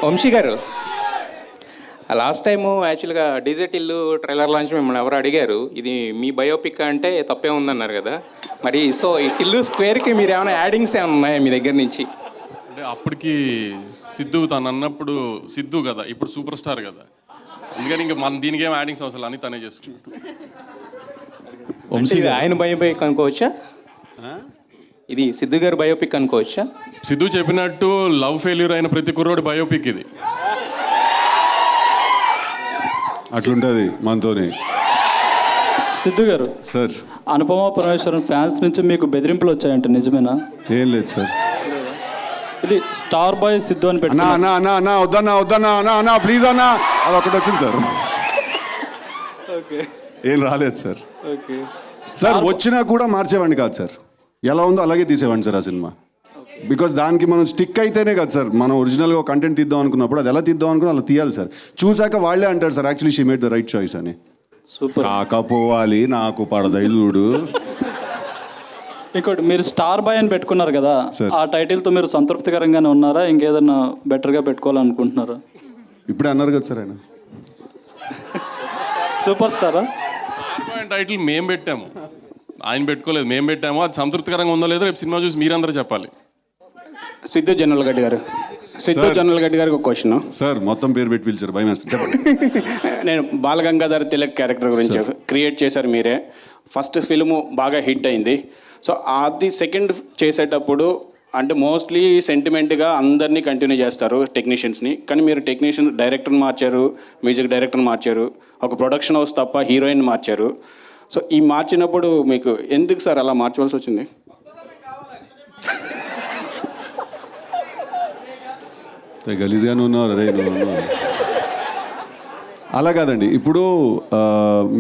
వంశీ గారు, last time యాక్చువల్గా డీజెట్ ఇల్లు ట్రైలర్ లాంచ్ మిమ్మల్ని ఎవరు అడిగారు, ఇది మీ బయోపిక్ అంటే తప్పే ఉందన్నారు కదా. మరి సో ఈ టిల్లు స్క్వేర్కి మీరు ఏమైనా యాడింగ్స్ ఏమైనా ఉన్నాయా మీ దగ్గర నుంచి? అంటే అప్పటికి సిద్ధు తను అన్నప్పుడు సిద్ధు కదా, ఇప్పుడు సూపర్ స్టార్ కదా, అందుకని ఇంకా మన దీనికి ఏం యాడింగ్స్ అవసరం అని తనే చేసుకుంటాం. వంశీ ఆయన బయోపిక్ అనుకోవచ్చా? ఇది సిద్ధు గారు బయోపిక్ అనుకోవచ్చా? సిద్ధు చెప్పినట్టు లవ్ ఫెయిల్యూర్ అయిన ప్రతి కుర్రోడి బయోపిక్ ఇది. అట్లుంటుంది మనతోనే. సిద్ధు గారు, సార్ అనుపమ పరమేశ్వరన్ ఫ్యాన్స్ నుంచి మీకు బెదిరింపులు వచ్చాయంట, నిజమేనా? ఏం లేదు సార్. ఇది స్టార్ బాయ్ సిద్ధు అని అన్నా అన్నా అన్నా అన్నా వద్దన్నా వద్దన్నా అన్నా అన్నా ప్లీజ్ అన్నా, అది ఒకటి వచ్చింది సార్. ఓకే, ఏం రాలేదు సార్. ఓకే సార్ వచ్చినా కూడా మార్చేవాడిని కాదు సార్, ఎలా ఉందో అలాగే తీసేవాడిని సార్ ఆ సినిమా. బికాస్ దానికి మనం స్టిక్ అయితేనే కదా సార్ మనం ఒరిజినల్గా కంటెంట్ తీద్దాం అనుకున్నప్పుడు అది ఎలా తీద్దాం అనుకున్నా అలా తీయాలి సార్. చూసాక వాళ్ళే అంటారు sir actually she made the right choice అని. సూపర్. కాకపోవాలి నాకు పడదైదుడు. ఇంకోటి, మీరు స్టార్ బాయ్ అని పెట్టుకున్నారు కదా, సార్. ఆ టైటిల్తో మీరు సంతృప్తికరంగానే ఉన్నారా, ఇంకేదన్నా బెటర్గా పెట్టుకోవాలనుకుంటున్నారా? ఇప్పుడే అన్నారు కదా సార్ ఆయన. సూపర్ స్టారా? టైటిల్ మేము పెట్టాము, ఆయన పెట్టుకోలేదు, మేము పెట్టాము. అది సంతృప్తికరంగా ఉందో లేదో రేపు సినిమా చూసి మీరందరూ చెప్పాలి. సిద్ధు జనరల్ గడ్డి గారు, సిద్ధు జనరల్ గడ్డి గారికి ఒక క్వశ్చన్ సార్. మొత్తం పేరు పెట్టి పిలిచారు, భయం వేస్తుంది, చెప్పండి. నేను బాలగంగాధర్ తిలక్ క్యారెక్టర్ గురించి క్రియేట్ చేశారు మీరే. ఫస్ట్ ఫిల్ము బాగా హిట్ అయింది. సో అది సెకండ్ చేసేటప్పుడు అంటే మోస్ట్లీ సెంటిమెంట్గా అందరినీ కంటిన్యూ చేస్తారు టెక్నీషియన్స్ని, కానీ మీరు డైరెక్టర్ని మార్చారు, మ్యూజిక్ డైరెక్టర్ని మార్చారు, ఒక ప్రొడక్షన్ హౌస్ తప్ప హీరోయిన్ మార్చారు. సో ఈ మార్చినప్పుడు మీకు ఎందుకు సార్ అలా మార్చవలసి వచ్చింది? గలీజ్గానే ఉన్నారు రే నువ్వు. అలా కాదండి, ఇప్పుడు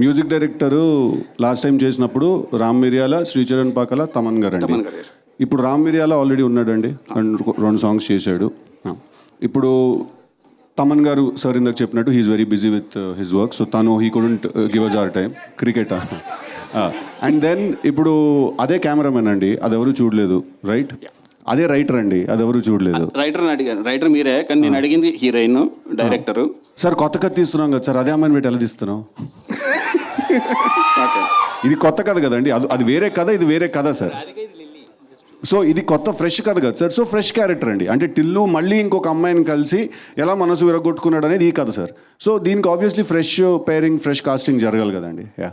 మ్యూజిక్ డైరెక్టరు లాస్ట్ టైం చేసినప్పుడు రామ్ మిరియాల, శ్రీచరణ్ పాకల, తమన్ గారు అండి. ఇప్పుడు రామ్ మిరియాల ఆల్రెడీ ఉన్నాడండి, రెండు సాంగ్స్ చేశాడు. ఇప్పుడు తమన్ గారు సార్ ఇందాక చెప్పినట్టు he is very busy with his work, so తను he couldn't give us our time cricket. And then ఇప్పుడు అదే కెమెరామెన్ అండి, అది ఎవరు చూడలేదు, రైట్? అదే రైటర్ అండి, అది ఎవరు చూడలేదు. రైటర్ని అడిగాను, రైటర్ మీరే, కానీ నేను అడిగింది హీరోయిన్ డైరెక్టరు. సార్ కొత్త కథ తీస్తున్నాం కదా సార్, అదే అమ్మాయిని పెట్టి ఎలా తీస్తున్నాం? ఇది కొత్త కథ కదండి, అది వేరే కథ, ఇది వేరే కథ సార్. సో ఇది కొత్త ఫ్రెష్ కథ కదా సార్. సో ఫ్రెష్ క్యారెక్టర్ అండి, అంటే టిల్లు మళ్ళీ ఇంకొక అమ్మాయిని కలిసి ఎలా మనసు విరగొట్టుకున్నాడు అనేది ఈ కథ సార్. సో దీనికి obviously fresh pairing, fresh casting జరగాలి కదండి. యా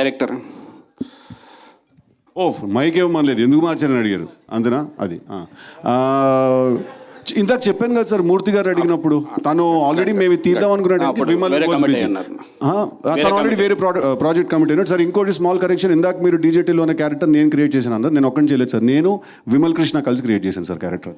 డైరెక్టర్ మైక్ ఇవ్వమనలేదు, ఎందుకు మార్చారని అడిగారు, అంతేనా? అది ఇందాక చెప్పాను కదా సార్, మూర్తి గారు అడిగినప్పుడు తను ఆల్రెడీ మేము తీద్దాం అనుకున్నాడు, తను ఆల్రెడీ వేరే ప్రాజెక్ట్ కమిటీ అయినాడు సార్. ఇంకోటి స్మాల్ కరెక్షన్, ఇందాక మీరు డీజేటీలో ఉన్న క్యారెక్టర్ నేను క్రియేట్ చేశాను అన్నారు, నేను ఒక్కడిని చేయలేదు సార్, నేను విమల్ కృష్ణ కలిసి క్రియేట్ చేశాను సార్ క్యారెక్టర్.